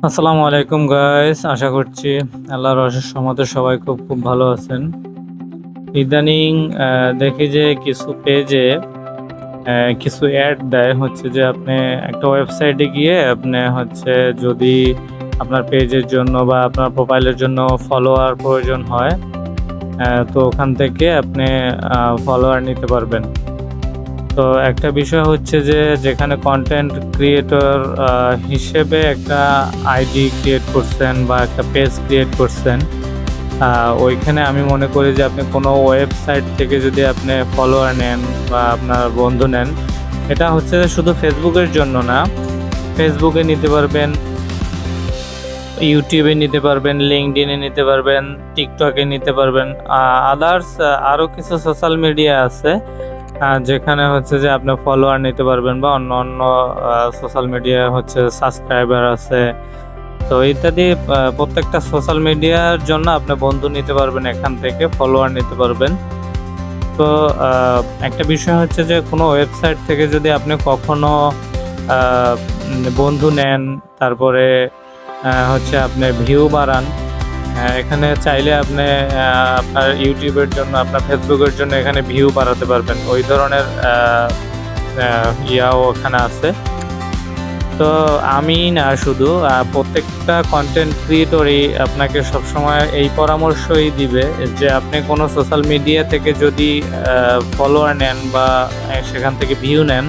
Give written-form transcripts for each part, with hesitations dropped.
আসসালামু আলাইকুম গাইস, আশা করছি আল্লাহর অশেষ রহমতে সবাই খুব খুব ভালো আছেন। ইদানিং দেখি যে কিছু পেজে কিছু অ্যাড দেয়, হচ্ছে যে আপনি একটা ওয়েবসাইটে গিয়ে আপনি হচ্ছে যদি আপনার পেজের জন্য বা আপনার প্রোফাইলের জন্য ফলোয়ার প্রয়োজন হয়, তো ওখান থেকে আপনি ফলোয়ার নিতে পারবেন। তো একটা বিষয় হচ্ছে যে যেখানে কন্টেন্ট ক্রিয়েটর হিসেবে একটা আইডি ক্রিয়েট করছেন বা একটা পেজ ক্রিয়েট করছেন, ওইখানে আমি মনে করি যে আপনি কোনো ওয়েবসাইট থেকে যদি আপনি ফলোয়ার নেন বা আপনার বন্ধু নেন, এটা হচ্ছে যে শুধু ফেসবুকের জন্য না, ফেসবুকে নিতে পারবেন, ইউটিউবে নিতে পারবেন, লিঙ্কডইনে নিতে পারবেন, টিকটকে নিতে পারবেন, আদার্স আরও কিছু সোশ্যাল মিডিয়া আছে যেখানে হচ্ছে যে আপনি ফলোয়ার নিতে পারবেন বা অন্য অন্য সোশ্যাল মিডিয়া হচ্ছে সাবস্ক্রাইবার আছে। তো ইত্যাদি প্রত্যেকটা সোশ্যাল মিডিয়ার জন্য আপনি বন্ধু নিতে পারবেন, এখান থেকে ফলোয়ার নিতে পারবেন। তো একটা বিষয় হচ্ছে যে কোনো ওয়েবসাইট থেকে যদি আপনি কখনো বন্ধু নেন, তারপরে হচ্ছে আপনি ভিউ বাড়ান, এখানে চাইলে আপনি আপনার ইউটিউবের জন্য, আপনার ফেসবুকের জন্য এখানে ভিউ বাড়াতে পারবেন, ওই ধরনের ইয়াও ওখানে আছে। তো আমি না শুধু প্রত্যেকটা কন্টেন্ট ক্রিয়েটরই আপনাকে সবসময় এই পরামর্শই দিবে যে আপনি কোনো সোশ্যাল মিডিয়া থেকে যদি ফলোয়ার নেন বা সেখান থেকে ভিউ নেন,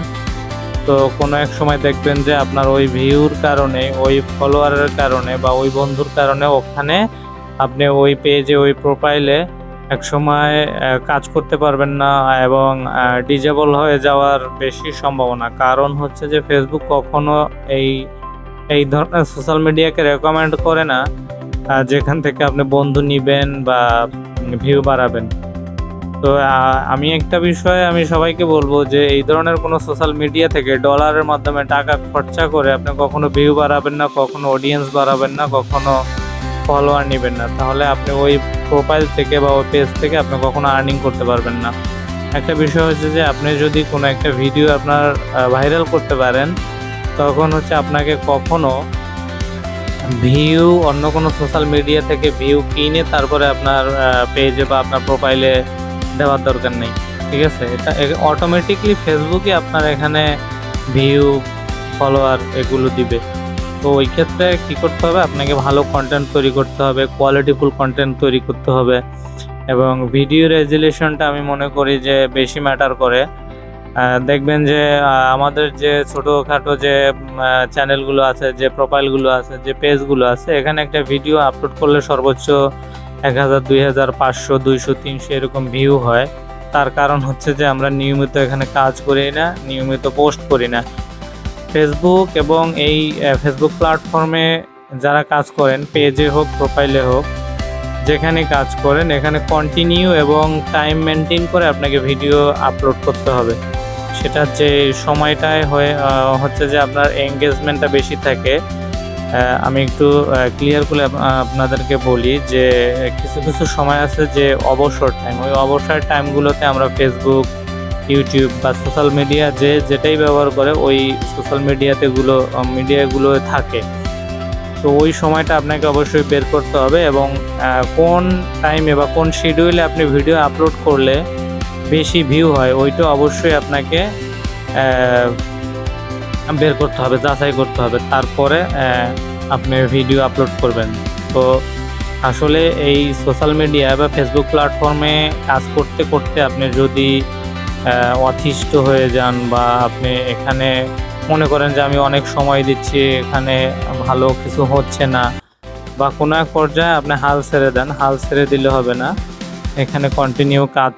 তো কোনো এক সময় দেখবেন যে আপনার ওই ভিউর কারণে, ওই ফলোয়ারের কারণে বা ওই বন্ধুর কারণে ওখানে আপনি ওই পেজে, ওই প্রোফাইলে একসময় কাজ করতে পারবেন না এবং ডিজেবল হয়ে যাওয়ার বেশি সম্ভাবনা। কারণ হচ্ছে যে ফেসবুক কখনো এই এই ধরনের সোশ্যাল মিডিয়াকে রেকমেন্ড করে না যেখান থেকে আপনি বন্ধু নিবেন বা ভিউ বাড়াবেন। তো আমি একটা বিষয় আমি সবাইকে বলবো যে এই ধরনের কোনো সোশ্যাল মিডিয়া থেকে ডলারের মাধ্যমে টাকা খরচা করে আপনি কখনো ভিউ বাড়াবেন না, কখনো অডিয়েন্স বাড়াবেন না, কখনো ফলোয়ার নেবেন না, তাহলে আপনি ওই প্রোফাইল থেকে বা ওই পেজ থেকে আপনি কখনো আর্নিং করতে পারবেন না। একটা বিষয় হচ্ছে যে আপনি যদি কোনো একটা ভিডিও আপনার ভাইরাল করতে পারেন, তখন হচ্ছে আপনাকে কখনো ভিউ অন্য কোনো সোশ্যাল মিডিয়া থেকে ভিউ কিনে তারপরে আপনার পেজে বা আপনার প্রোফাইলে দেওয়ার দরকার নেই। ঠিক আছে, এটা অটোমেটিকলি ফেসবুকে আপনার এখানে ভিউ, ফলোয়ার এগুলো দিবে। তো ওই ক্ষেত্রে কী করতে হবে, আপনাকে ভালো কন্টেন্ট তৈরি করতে হবে, কোয়ালিটিফুল কন্টেন্ট তৈরি করতে হবে, এবং ভিডিও রেজুলেশনটা আমি মনে করি যে বেশি ম্যাটার করে। দেখবেন যে আমাদের যে ছোটোখাটো যে চ্যানেলগুলো আছে, যে প্রোফাইলগুলো আছে, যে পেজগুলো আছে, এখানে একটা ভিডিও আপলোড করলে সর্বোচ্চ 1000, 2000, 500, 200, 300 এরকম ভিউ হয়। তার কারণ হচ্ছে যে আমরা নিয়মিত এখানে কাজ করি না, নিয়মিত পোস্ট করি না। ফেসবুক এবং এই ফেসবুক প্ল্যাটফর্মে যারা কাজ করেন, পেজে হোক, প্রোফাইলে হোক, যেখানে কাজ করেন, এখানে কন্টিনিউ এবং টাইম মেনটেন করে আপনাকে ভিডিও আপলোড করতে হবে। সেটা যে সময়টায় হচ্ছে যে আপনার এঙ্গেজমেন্টটা বেশি থাকে। আমি একটু ক্লিয়ার করে আপনাদেরকে বলি যে কিছু কিছু সময় আছে যে অবসর টাইম, ওই অবসর টাইমগুলোতে আমরা ফেসবুক, ইউটিউব বা সোশ্যাল মিডিয়া যেটাই ব্যবহার করে ওই সোশ্যাল মিডিয়াগুলো থাকে। তো ওই সময়টা আপনাকে অবশ্যই বের করতে হবে এবং কোন টাইমে বা কোন শিডিউলে আপনি ভিডিও আপলোড করলে বেশি ভিউ হয় ওইটা অবশ্যই আপনাকে বের করতে হবে, যাচাই করতে হবে, তারপরে আপনি ভিডিও আপলোড করবেন। তো আসলে এই সোশ্যাল মিডিয়া বা ফেসবুক প্ল্যাটফর্মে কাজ করতে করতে আপনি যদি অতিষ্ঠ হয়ে যান বা আপনি এখানে মনে করেন যে আমি অনেক সময় দিচ্ছি, এখানে ভালো কিছু হচ্ছে না, বা কোনো এক পর্যায়ে আপনি হাল ছেড়ে দেন, হাল ছেড়ে দিলে হবে না, এখানে কন্টিনিউ কাজ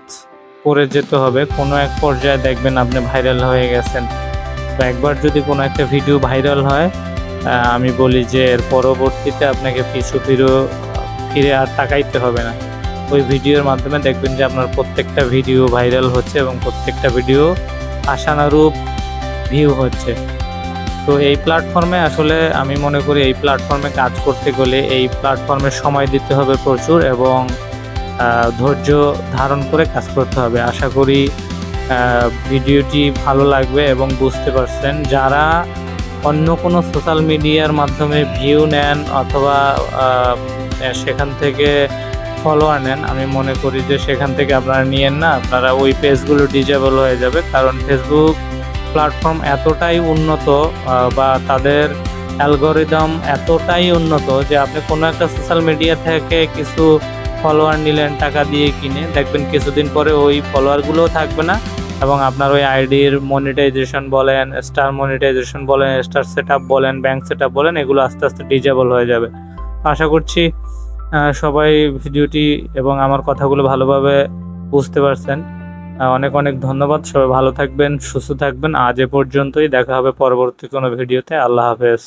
করে যেতে হবে। কোনো এক পর্যায়ে দেখবেন আপনি ভাইরাল হয়ে গেছেন। তো একবার যদি কোনো একটা ভিডিও ভাইরাল হয়, আমি বলি যে এর পরবর্তীতে আপনাকে ফিরে আর তাকাইতে হবে না। ওই ভিডিওর মাধ্যমে দেখবেন যে আপনার প্রত্যেকটা ভিডিও ভাইরাল হচ্ছে এবং প্রত্যেকটা ভিডিও আশানুরূপ ভিউ হচ্ছে। তো এই প্ল্যাটফর্মে আসলে আমি মনে করি এই প্ল্যাটফর্মে কাজ করতে গেলে এই প্ল্যাটফর্মে সময় দিতে হবে প্রচুর এবং ধৈর্য ধারণ করে কাজ করতে হবে। আশা করি ভিডিওটি ভালো লাগবে এবং বুঝতে পারছেন। যারা অন্য কোনো সোশ্যাল মিডিয়ার মাধ্যমে ভিউ নেন অথবা সেখান থেকে ফলোয়ার নেন, আমি মনে করি যে সেখান থেকে আপনারা নিয়েন না, আপনারা ওই পেজগুলো ডিজেবল হয়ে যাবে। কারণ ফেসবুক প্ল্যাটফর্ম এতটাই উন্নত বা তাদের অ্যালগোরিদম এতটাই উন্নত যে আপনি কোনো একটা সোশ্যাল মিডিয়া থেকে কিছু ফলোয়ার নিলেন টাকা দিয়ে কিনে, দেখবেন কিছুদিন পরে ওই ফলোয়ারগুলোও থাকবে না এবং আপনার ওই আইডির মনিটাইজেশন বলেন, স্টার মনিটাইজেশন বলেন, স্টার সেট আপ বলেন, ব্যাংক সেট আপ বলেন, এগুলো আস্তে আস্তে ডিজেবল হয়ে যাবে। আশা করছি সবাই ভিডিওটি এবং আমার কথাগুলো ভালোভাবে বুঝতে পারছেন। অনেক অনেক ধন্যবাদ। সবাই ভালো থাকবেন, সুস্থ থাকবেন। আজ এ পর্যন্তই, দেখা হবে পরবর্তী কোনো ভিডিওতে। আল্লাহ হাফেজ।